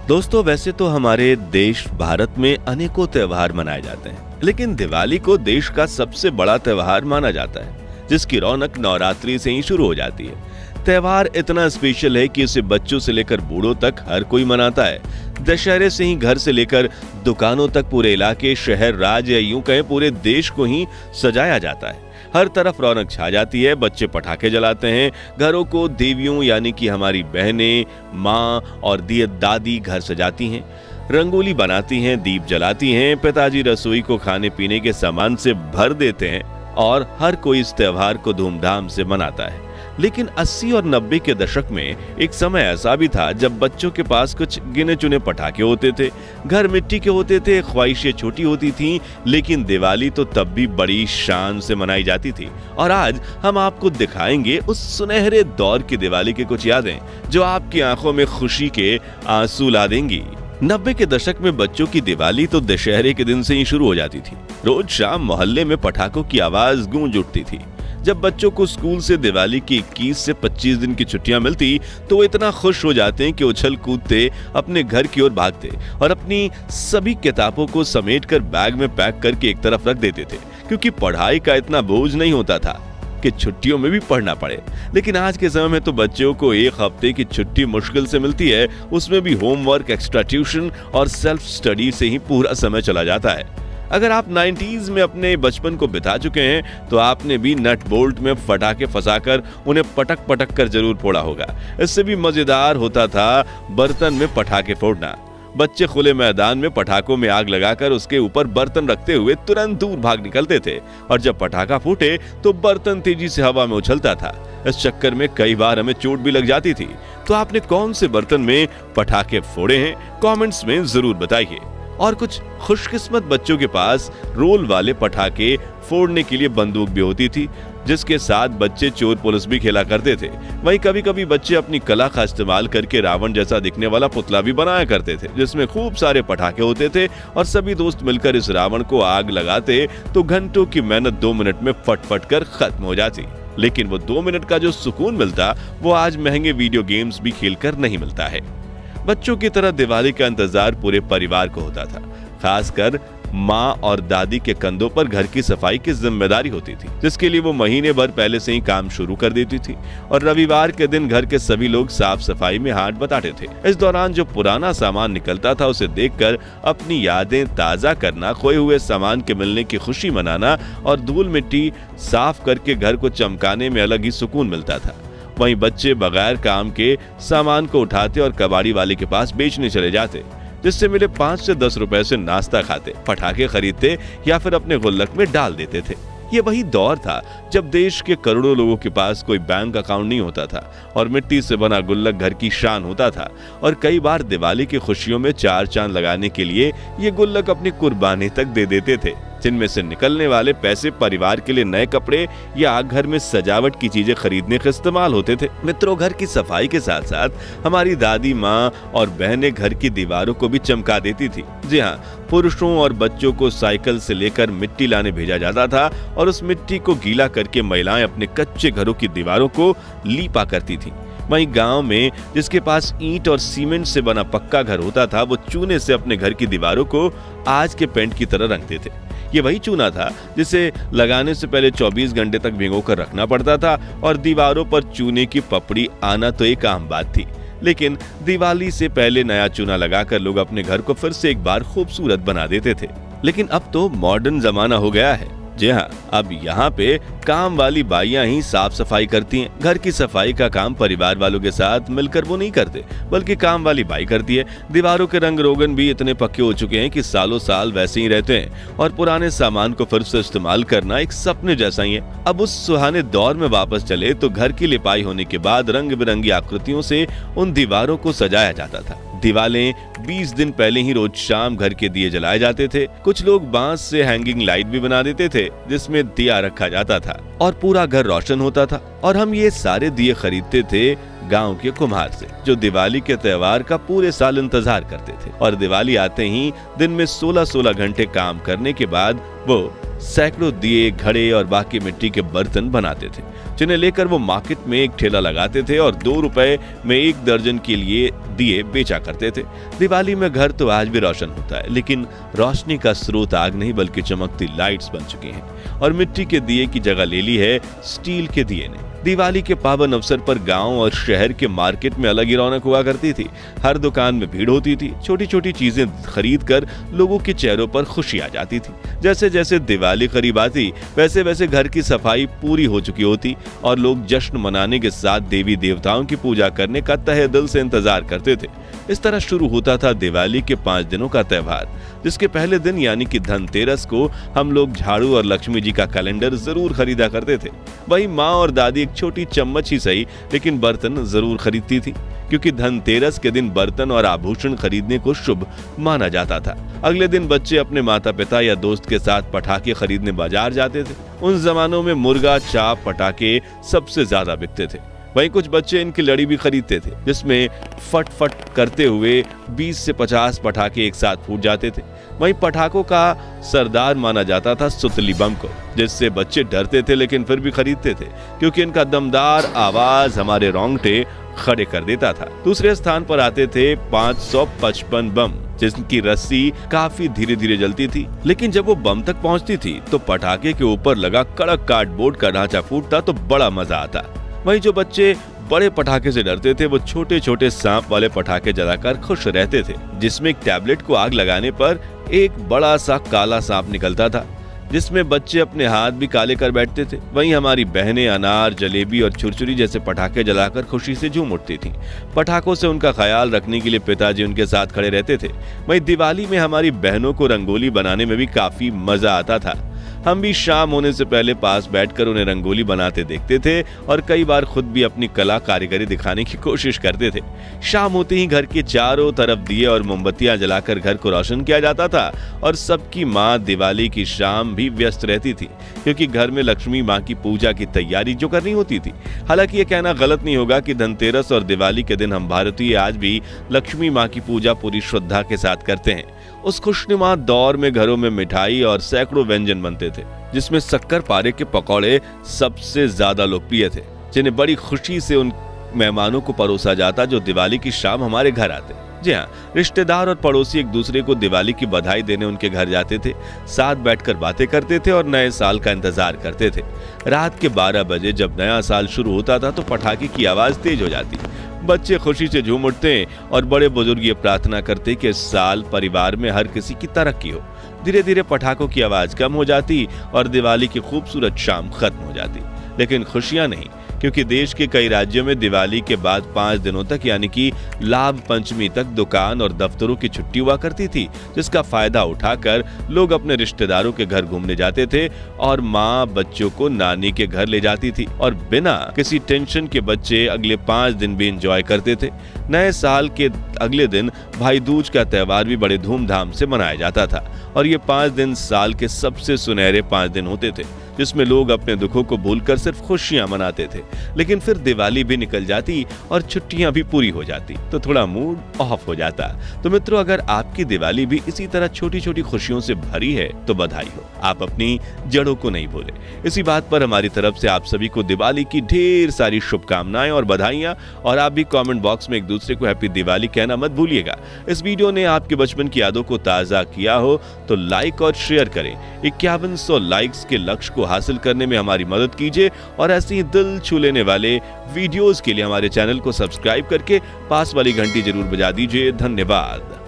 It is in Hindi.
दोस्तों, वैसे तो हमारे देश भारत में अनेकों त्योहार मनाए जाते हैं, लेकिन दिवाली को देश का सबसे बड़ा त्योहार माना जाता है, जिसकी रौनक नवरात्रि से ही शुरू हो जाती है। त्योहार इतना स्पेशल है कि इसे बच्चों से लेकर बूढ़ों तक हर कोई मनाता है। दशहरे से ही घर से लेकर दुकानों तक पूरे इलाके, शहर, राज्य या यूं कहें पूरे देश को ही सजाया जाता है। हर तरफ रौनक छा जाती है। बच्चे पटाखे जलाते हैं, घरों को देवियों यानी कि हमारी बहनें, माँ और दादी घर सजाती हैं, रंगोली बनाती हैं, दीप जलाती हैं, पिताजी रसोई को खाने पीने के सामान से भर देते हैं और हर कोई इस त्योहार को धूमधाम से मनाता है। लेकिन 80 और 90 के दशक में एक समय ऐसा भी था जब बच्चों के पास कुछ गिने चुने पटाखे होते थे, घर मिट्टी के होते थे, ख्वाहिशें छोटी होती थीं, लेकिन दिवाली तो तब भी बड़ी शान से मनाई जाती थी। और आज हम आपको दिखाएंगे उस सुनहरे दौर की दिवाली की कुछ यादें जो आपकी आंखों में खुशी के आंसू ला देंगी। 90 के दशक में बच्चों की दिवाली तो दशहरे के दिन से ही शुरू हो जाती थी। रोज शाम मोहल्ले में पटाखों की आवाज गूंज उठती थी। जब बच्चों को स्कूल से दिवाली की 21 से 25 दिन की छुट्टियां मिलती तो वो इतना खुश हो जाते हैं कि उछल कूदते अपने घर की ओर भागते और अपनी सभी किताबों को समेटकर बैग में पैक करके एक तरफ रख देते थे, क्योंकि पढ़ाई का इतना बोझ नहीं होता था कि छुट्टियों में भी पढ़ना पड़े। लेकिन आज के समय में तो बच्चों को एक हफ्ते की छुट्टी मुश्किल से मिलती है, उसमें भी होमवर्क, एक्स्ट्रा ट्यूशन और सेल्फ स्टडी से ही पूरा समय चला जाता है। अगर आप 90s में अपने बचपन को बिता चुके हैं तो आपने भी नट बोल्ट में पटाखे फंसाकर उन्हें पटक पटक कर जरूर फोड़ा होगा। इससे भी मजेदार होता था बर्तन में पटाखे फोड़ना। बच्चे खुले मैदान में पटाखों में आग लगाकर उसके ऊपर बर्तन रखते हुए तुरंत दूर भाग निकलते थे और जब पटाखा फूटे तो बर्तन तेजी से हवा में उछलता था। इस चक्कर में कई बार हमें चोट भी लग जाती थी। तो आपने कौन से बर्तन में पटाखे फोड़े हैं, कमेंट्स में जरूर बताइए। और कुछ खुशकिस्मत बच्चों के पास रोल वाले पटाखे फोड़ने के लिए बंदूक भी होती थी, जिसके साथ बच्चे चोर पुलिस भी खेला करते थे। वहीं कभी कभी बच्चे अपनी कला का इस्तेमाल करके रावण जैसा दिखने वाला पुतला भी बनाया करते थे, जिसमें खूब सारे पटाखे होते थे और सभी दोस्त मिलकर इस रावण को आग लगाते तो घंटों की मेहनत 2 मिनट में फट कर खत्म हो जाती। लेकिन वो 2 मिनट का जो सुकून मिलता वो आज महंगे वीडियो गेम्स भी खेलकर नहीं मिलता है। बच्चों की तरह दिवाली का इंतजार पूरे परिवार को होता था। खासकर माँ और दादी के कंधों पर घर की सफाई की जिम्मेदारी होती थी, जिसके लिए वो महीने भर पहले से ही काम शुरू कर देती थी और रविवार के दिन घर के सभी लोग साफ सफाई में हाथ बटाते थे। इस दौरान जो पुराना सामान निकलता था उसे देखकर अपनी यादें ताजा करना, खोए हुए सामान के मिलने की खुशी मनाना और धूल मिट्टी साफ करके घर को चमकाने में अलग ही सुकून मिलता था। वहीं बच्चे बगैर काम के सामान को उठाते और कबाड़ी वाले के पास बेचने चले जाते, जिससे मिले 5 से 10 रुपए से नाश्ता खाते, पटाखे खरीदते या फिर अपने गुल्लक में डाल देते थे। ये वही दौर था जब देश के करोड़ों लोगों के पास कोई बैंक अकाउंट नहीं होता था और मिट्टी से बना गुल्लक घर की शान होता था। और कई बार दिवाली की खुशियों में 4 चांद लगाने के लिए ये गुल्लक अपनी कुर्बानी तक दे देते थे, जिनमें से निकलने वाले पैसे परिवार के लिए नए कपड़े या घर में सजावट की चीजें खरीदने के इस्तेमाल होते थे। मित्रों, घर की सफाई के साथ साथ हमारी दादी, माँ और बहनें घर की दीवारों को भी चमका देती थी। जी हाँ, पुरुषों और बच्चों को साइकिल से लेकर मिट्टी लाने भेजा जाता था और उस मिट्टी को गीला करके महिलाएं अपने कच्चे घरों की दीवारों को लीपा करती थी। वहीं गांव में जिसके पास ईंट और सीमेंट से बना पक्का घर होता था, वो चूने से अपने घर की दीवारों को आज के पेंट की तरह रंगते थे। ये वही चूना था जिसे लगाने से पहले 24 घंटे तक भिगोकर रखना पड़ता था और दीवारों पर चूने की पपड़ी आना तो एक आम बात थी। लेकिन दिवाली से पहले नया चूना लगाकर लोग अपने घर को फिर से एक बार खूबसूरत बना देते थे। लेकिन अब तो मॉडर्न जमाना हो गया है। जी हाँ, अब यहाँ पे काम वाली बाइयां ही साफ सफाई करती हैं। घर की सफाई का काम परिवार वालों के साथ मिलकर वो नहीं करते, बल्कि काम वाली बाई करती है। दीवारों के रंग रोगन भी इतने पक्के हो चुके हैं कि सालों साल वैसे ही रहते हैं और पुराने सामान को फिर से इस्तेमाल करना एक सपने जैसा ही है। अब उस सुहाने दौर में वापस चले तो घर की लिपाई होने के बाद रंग बिरंगी आकृतियों से उन दीवारों को सजाया जाता था। दिवालें 20 दिन पहले ही रोज शाम घर के दिए जलाए जाते थे। कुछ लोग बांस से हैंगिंग लाइट भी बना देते थे, जिसमें दिया रखा जाता था और पूरा घर रोशन होता था। और हम ये सारे दिए खरीदते थे गांव के कुम्हार से, जो दिवाली के त्योहार का पूरे साल इंतजार करते थे और दिवाली आते ही दिन में 16-16 घंटे काम करने के बाद वो सैकड़ों दिए, घड़े और बाकी मिट्टी के बर्तन बनाते थे, जिन्हें लेकर वो मार्केट में एक ठेला लगाते थे और 2 रुपए में 1 दर्जन के लिए दिए बेचा करते थे। दिवाली में घर तो आज भी रोशन होता है, लेकिन रोशनी का स्रोत आग नहीं बल्कि चमकती लाइट्स बन चुकी हैं और मिट्टी के दिए की जगह ले ली है स्टील के दिए ने। दिवाली के पावन अवसर पर गांव और शहर के मार्केट में अलग ही रौनक हुआ करती थी। हर दुकान में भीड़ होती थी, छोटी छोटी चीजें खरीद कर लोगों के चेहरों पर खुशी आ जाती थी। जैसे जैसे दिवाली करीब आती वैसे वैसे घर की सफाई पूरी हो चुकी होती और लोग जश्न मनाने के साथ देवी देवताओं की पूजा करने का तहे दिल से इंतजार करते थे। इस तरह शुरू होता था दिवाली के 5 दिनों का त्योहार, जिसके पहले दिन यानी कि धनतेरस को हम लोग झाड़ू और लक्ष्मी जी का कैलेंडर जरूर खरीदा करते थे। वही माँ और दादी एक छोटी चम्मच ही सही लेकिन बर्तन जरूर खरीदती थी, क्योंकि धनतेरस के दिन बर्तन और आभूषण खरीदने को शुभ माना जाता था। अगले दिन बच्चे अपने माता पिता या दोस्त के साथ पटाखे खरीदने बाजार जाते थे। उन जमानों में मुर्गा, चाप, पटाखे सबसे ज्यादा बिकते थे। वहीं कुछ बच्चे इनकी लड़ी भी खरीदते थे, जिसमें फट फट करते हुए 20 से 50 पटाखे एक साथ फूट जाते थे। वहीं पटाखों का सरदार माना जाता था सुतली बम को, जिससे बच्चे डरते थे लेकिन फिर भी खरीदते थे, क्योंकि इनका दमदार आवाज हमारे रोंगटे खड़े कर देता था। दूसरे स्थान पर आते थे 555 बम, जिनकी रस्सी काफी धीरे धीरे जलती थी, लेकिन जब वो बम तक पहुंचती थी तो पटाखे के ऊपर लगा कड़क कार्डबोर्ड का ढांचा फूटता तो बड़ा मजा आता। वहीं जो बच्चे बड़े पटाखे से डरते थे वो छोटे छोटे सांप वाले पटाखे जलाकर खुश रहते थे, जिसमें एक टैबलेट को आग लगाने पर एक बड़ा सा काला सांप निकलता था, जिसमें बच्चे अपने हाथ भी काले कर बैठते थे। वहीं हमारी बहनें अनार, जलेबी और छुरछुरी जैसे पटाखे जलाकर खुशी से झूम उठती थीं। पटाखों से उनका ख्याल रखने के लिए पिताजी उनके साथ खड़े रहते थे। वहीं दिवाली में हमारी बहनों को रंगोली बनाने में भी काफी मजा आता था। हम भी शाम होने से पहले पास बैठकर उन्हें रंगोली बनाते देखते थे और कई बार खुद भी अपनी कला कारीगरी दिखाने की कोशिश करते थे। शाम होते ही घर के चारों तरफ दिए और मोमबत्तियां जलाकर घर को रोशन किया जाता था और सबकी माँ दिवाली की शाम भी व्यस्त रहती थी, क्योंकि घर में लक्ष्मी माँ की पूजा की तैयारी जो करनी होती थी। हालांकि ये कहना गलत नहीं होगा कि धनतेरस और दिवाली के दिन हम भारतीय आज भी लक्ष्मी माँ की पूजा पूरी श्रद्धा के साथ करते हैं। उस खुशनुमा दौर में घरों में मिठाई और सैकड़ों व्यंजन बनते थे, जिसमें शक्कर पारे के पकौड़े सबसे ज्यादा लोकप्रिय थे, जिन्हें बड़ी खुशी से उन मेहमानों को परोसा जाता जो दिवाली की शाम हमारे घर आते। जी हाँ, रिश्तेदार और पड़ोसी एक दूसरे को दिवाली की बधाई देने उनके घर जाते थे, साथ बैठकर बातें करते थे और नए साल का इंतजार करते थे। रात के 12 बजे जब नया साल शुरू होता था तो पटाखे की आवाज तेज हो जाती, बच्चे खुशी से झूम उठते और बड़े बुजुर्ग ये प्रार्थना करते कि इस साल परिवार में हर किसी की तरक्की हो। धीरे धीरे पटाखों की आवाज कम हो जाती और दिवाली की खूबसूरत शाम खत्म हो जाती, लेकिन खुशियां नहीं, क्योंकि देश के कई राज्यों में दिवाली के बाद 5 दिनों तक यानी कि लाभ पंचमी तक दुकान और दफ्तरों की छुट्टी हुआ करती थी, जिसका फायदा उठाकर लोग अपने रिश्तेदारों के घर घूमने जाते थे और माँ बच्चों को नानी के घर ले जाती थी और बिना किसी टेंशन के बच्चे अगले 5 दिन भी एंजॉय करते थे। नए साल के अगले दिन भाई दूज का त्योहार भी बड़े धूमधाम से मनाया जाता था और ये 5 दिन साल के सबसे सुनहरे 5 दिन होते थे, जिसमें लोग अपने दुखों को भूलकर सिर्फ खुशियां मनाते थे। लेकिन फिर दिवाली भी निकल जाती और छुट्टियां भी पूरी हो जाती तो थोड़ा मूड ऑफ हो जाता। तो मित्रों, अगर आपकी दिवाली भी इसी तरह छोटी छोटी खुशियों से भरी है तो बधाई हो, आप अपनी जड़ों को नहीं भूले। इसी बात पर हमारी तरफ से आप सभी को दिवाली की ढेर सारी शुभकामनाएं और बधाइयां, और आप भी कमेंट बॉक्स में एक दूसरे को हैप्पी दिवाली कहना मत भूलिएगा। इस वीडियो ने आपके बचपन की यादों को ताजा किया हो तो लाइक और शेयर करें। 5100 लाइक्स के लक्ष्य को हासिल करने में हमारी मदद कीजिए और ऐसे ही दिल छू लेने वाले वीडियोस के लिए हमारे चैनल को सब्सक्राइब करके पास वाली घंटी जरूर बजा दीजिए। धन्यवाद।